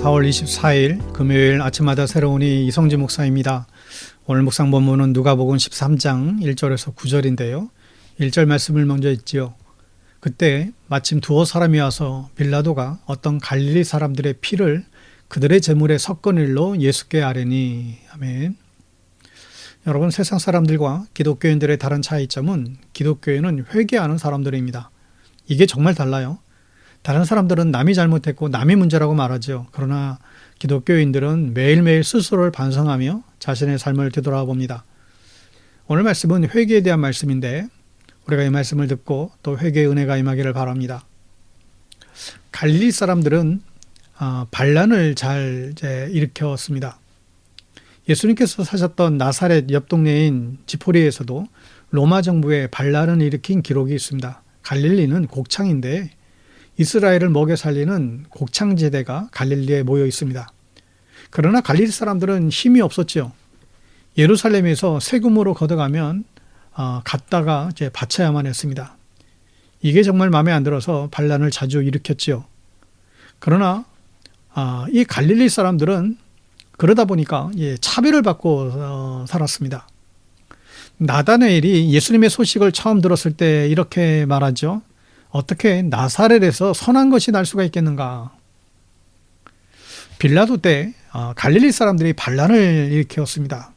4월 24일 금요일 아침마다 새로우니 이성진 목사입니다. 오늘 묵상 본문은 누가복음 13장 1절에서 9절인데요. 1절 말씀을 먼저 읽지요. 그때 마침 두어 사람이 와서 빌라도가 어떤 갈릴리 사람들의 피를 그들의 제물에 섞은 일로 예수께 아뢰니. 아멘. 여러분, 세상 사람들과 기독교인들의 다른 차이점은 기독교인은 회개하는 사람들입니다. 이게 정말 달라요. 다른 사람들은 남이 잘못했고 남이 문제라고 말하죠. 그러나 기독교인들은 매일매일 스스로를 반성하며 자신의 삶을 되돌아봅니다. 오늘 말씀은 회개에 대한 말씀인데 우리가 이 말씀을 듣고 또 회개의 은혜가 임하기를 바랍니다. 갈릴리 사람들은 반란을 잘 일으켰습니다. 예수님께서 사셨던 나사렛 옆 동네인 지포리에서도 로마 정부의 반란을 일으킨 기록이 있습니다. 갈릴리는 곡창인데 이스라엘을 먹여 살리는 곡창제대가 갈릴리에 모여 있습니다. 그러나 갈릴리 사람들은 힘이 없었죠. 예루살렘에서 세금으로 걷어가면 갖다가 바쳐야만 했습니다. 이게 정말 마음에 안 들어서 반란을 자주 일으켰지요. 그러나 이 갈릴리 사람들은 그러다 보니까 차별을 받고 살았습니다. 나다나엘이 예수님의 소식을 처음 들었을 때 이렇게 말하죠. 어떻게 나사렛에서 선한 것이 날 수가 있겠는가? 빌라도 때 갈릴리 사람들이 반란을 일으켰습니다.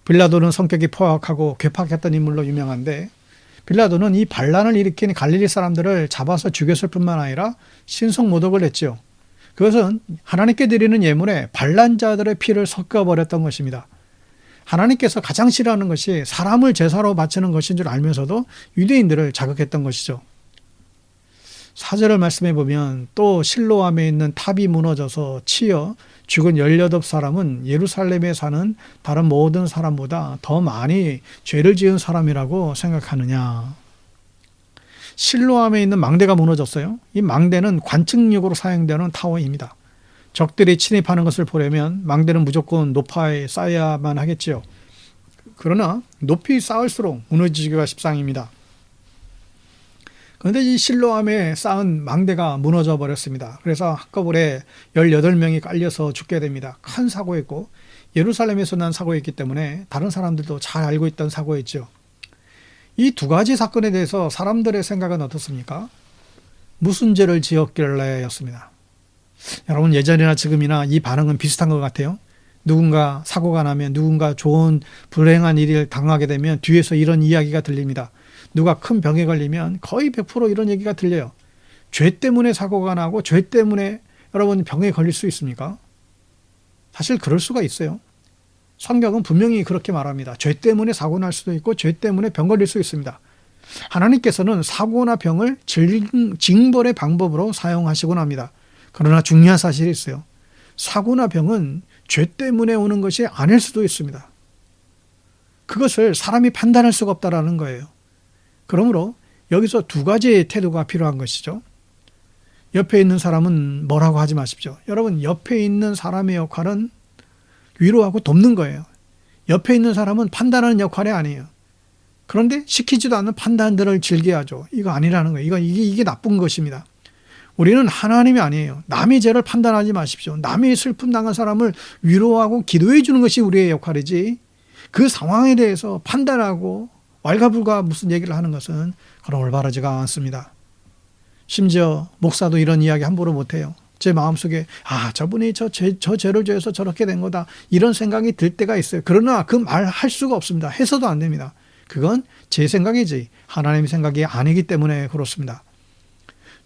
빌라도는 성격이 포악하고 괴팍했던 인물로 유명한데 빌라도는 이 반란을 일으킨 갈릴리 사람들을 잡아서 죽였을 뿐만 아니라 신성모독을 했죠. 그것은 하나님께 드리는 예물에 반란자들의 피를 섞어버렸던 것입니다. 하나님께서 가장 싫어하는 것이 사람을 제사로 바치는 것인 줄 알면서도 유대인들을 자극했던 것이죠. 4절을 말씀해 보면 또 실로암에 있는 탑이 무너져서 치여 죽은 18사람은 예루살렘에 사는 다른 모든 사람보다 더 많이 죄를 지은 사람이라고 생각하느냐. 실로암에 있는 망대가 무너졌어요. 이 망대는 관측용으로 사용되는 타워입니다. 적들이 침입하는 것을 보려면 망대는 무조건 높이 쌓아야만 하겠지요. 그러나 높이 쌓을수록 무너지기가 십상입니다. 그런데 이 실로암에 쌓은 망대가 무너져 버렸습니다. 그래서 한꺼번에 18명이 깔려서 죽게 됩니다. 큰 사고였고 예루살렘에서 난 사고였기 때문에 다른 사람들도 잘 알고 있던 사고였죠. 이 두 가지 사건에 대해서 사람들의 생각은 어떻습니까? 무슨 죄를 지었길래 였습니다. 여러분, 예전이나 지금이나 이 반응은 비슷한 것 같아요. 누군가 사고가 나면 누군가 좋은 불행한 일을 당하게 되면 뒤에서 이런 이야기가 들립니다. 누가 큰 병에 걸리면 거의 100% 이런 얘기가 들려요. 죄 때문에 사고가 나고 죄 때문에 여러분 병에 걸릴 수 있습니까? 사실 그럴 수가 있어요. 성경은 분명히 그렇게 말합니다. 죄 때문에 사고 날 수도 있고 죄 때문에 병 걸릴 수 있습니다. 하나님께서는 사고나 병을 징벌의 방법으로 사용하시곤 합니다. 그러나 중요한 사실이 있어요. 사고나 병은 죄 때문에 오는 것이 아닐 수도 있습니다. 그것을 사람이 판단할 수가 없다라는 거예요. 그러므로 여기서 두 가지의 태도가 필요한 것이죠. 옆에 있는 사람은 뭐라고 하지 마십시오. 여러분, 옆에 있는 사람의 역할은 위로하고 돕는 거예요. 옆에 있는 사람은 판단하는 역할이 아니에요. 그런데 시키지도 않는 판단들을 즐겨야죠. 이거 아니라는 거예요. 이게 나쁜 것입니다. 우리는 하나님이 아니에요. 남의 죄를 판단하지 마십시오. 남의 슬픔 당한 사람을 위로하고 기도해 주는 것이 우리의 역할이지 그 상황에 대해서 판단하고 왈가불가 무슨 얘기를 하는 것은 그런 올바르지가 않습니다. 심지어 목사도 이런 이야기 함부로 못해요. 제 마음속에 저분이 저 죄를 지어서 저렇게 된 거다 이런 생각이 들 때가 있어요. 그러나 그 말 할 수가 없습니다. 해서도 안 됩니다. 그건 제 생각이지 하나님의 생각이 아니기 때문에 그렇습니다.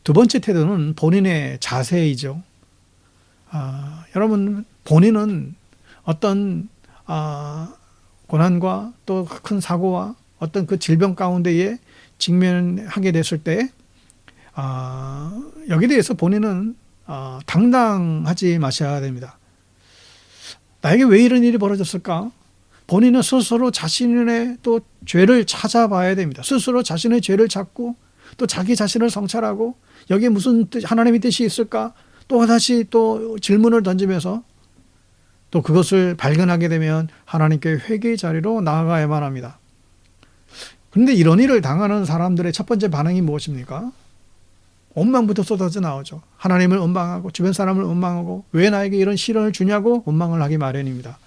두 번째 태도는 본인의 자세이죠. 여러분, 본인은 어떤 고난과 또 큰 사고와 어떤 그 질병 가운데에 직면하게 됐을 때 여기에 대해서 본인은 당당하지 마셔야 됩니다. 나에게 왜 이런 일이 벌어졌을까? 본인은 스스로 자신의 또 죄를 찾아봐야 됩니다. 스스로 자신의 죄를 찾고 또 자기 자신을 성찰하고 여기에 무슨 하나님의 뜻이 있을까? 또 다시 또 질문을 던지면서 또 그것을 발견하게 되면 하나님께 회개의 자리로 나아가야만 합니다. 그런데 이런 일을 당하는 사람들의 첫 번째 반응이 무엇입니까? 원망부터 쏟아져 나오죠. 하나님을 원망하고 주변 사람을 원망하고 왜 나에게 이런 시련을 주냐고 원망을 하기 마련입니다.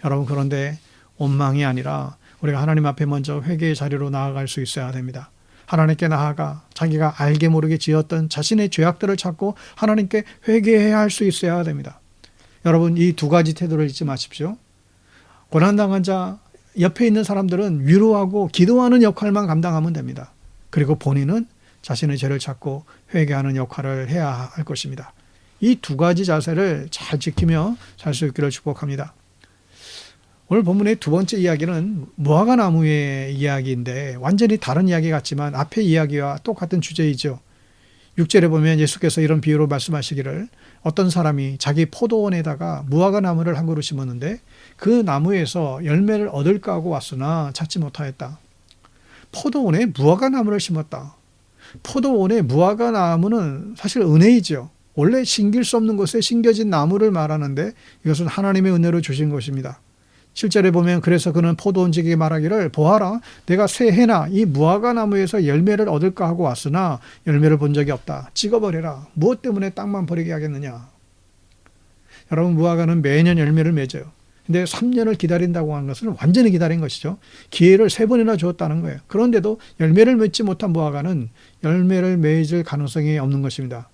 여러분, 그런데 원망이 아니라 우리가 하나님 앞에 먼저 회개의 자리로 나아갈 수 있어야 됩니다. 하나님께 나아가 자기가 알게 모르게 지었던 자신의 죄악들을 찾고 하나님께 회개해야 할 수 있어야 됩니다. 여러분, 이 두 가지 태도를 잊지 마십시오. 고난당한 자 옆에 있는 사람들은 위로하고 기도하는 역할만 감당하면 됩니다. 그리고 본인은 자신의 죄를 찾고 회개하는 역할을 해야 할 것입니다. 이 두 가지 자세를 잘 지키며 살 수 있기를 축복합니다. 오늘 본문의 두 번째 이야기는 무화과 나무의 이야기인데 완전히 다른 이야기 같지만 앞의 이야기와 똑같은 주제이죠. 6절에 보면 예수께서 이런 비유로 말씀하시기를 어떤 사람이 자기 포도원에다가 무화과 나무를 한 그루 심었는데 그 나무에서 열매를 얻을까 하고 왔으나 찾지 못하였다. 포도원에 무화과 나무를 심었다. 포도원의 무화과 나무는 사실 은혜이죠. 원래 심길 수 없는 곳에 심겨진 나무를 말하는데 이것은 하나님의 은혜로 주신 것입니다. 7절에 보면 그래서 그는 포도원직에게 말하기를 보아라, 내가 새해나 이 무화과 나무에서 열매를 얻을까 하고 왔으나 열매를 본 적이 없다. 찍어버려라. 무엇 때문에 땅만 버리게 하겠느냐. 여러분, 무화과는 매년 열매를 맺어요. 근데 3년을 기다린다고 하는 것은 완전히 기다린 것이죠. 기회를 3번이나 주었다는 거예요. 그런데도 열매를 맺지 못한 무화과는 열매를 맺을 가능성이 없는 것입니다.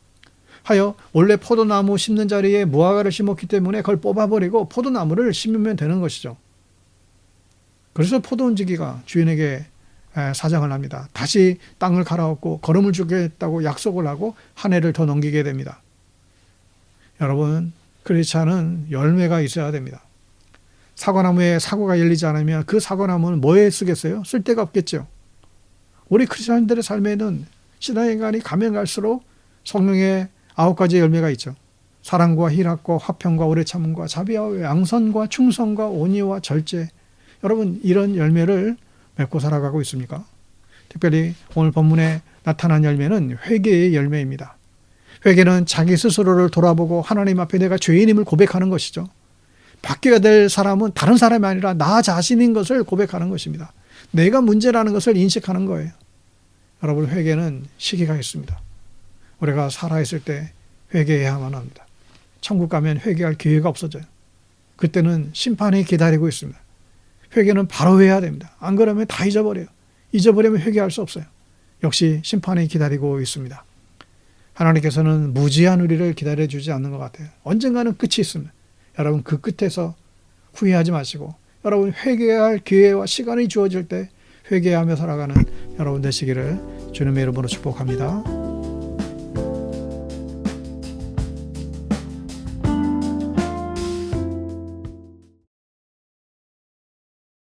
하여 원래 포도나무 심는 자리에 무화과를 심었기 때문에 그걸 뽑아버리고 포도나무를 심으면 되는 것이죠. 그래서 포도원지기가 주인에게 사정을 합니다. 다시 땅을 갈아엎고 거름을 주겠다고 약속을 하고 한 해를 더 넘기게 됩니다. 여러분, 그렇지 않은 열매가 있어야 됩니다. 사과나무에 사과가 열리지 않으면 그 사과나무는 뭐에 쓰겠어요? 쓸 데가 없겠죠. 우리 크리스천들의 삶에는 신앙인간이 가면 갈수록 성령의 9가지 열매가 있죠. 사랑과 희락과 화평과 오래 참음과 자비와 양선과 충성과 온유와 절제. 여러분, 이런 열매를 맺고 살아가고 있습니까? 특별히 오늘 본문에 나타난 열매는 회개의 열매입니다. 회개는 자기 스스로를 돌아보고 하나님 앞에 내가 죄인임을 고백하는 것이죠. 바뀌어야 될 사람은 다른 사람이 아니라 나 자신인 것을 고백하는 것입니다. 내가 문제라는 것을 인식하는 거예요. 여러분, 회개는 시기가 있습니다. 우리가 살아있을 때 회개해야만 합니다. 천국 가면 회개할 기회가 없어져요. 그때는 심판이 기다리고 있습니다. 회개는 바로 해야 됩니다. 안 그러면 다 잊어버려요. 잊어버리면 회개할 수 없어요. 역시 심판이 기다리고 있습니다. 하나님께서는 무지한 우리를 기다려주지 않는 것 같아요. 언젠가는 끝이 있습니다. 여러분, 그 끝에서 후회하지 마시고 여러분, 회개할 기회와 시간이 주어질 때 회개하며 살아가는 여러분 되시기를 주님의 이름으로 축복합니다.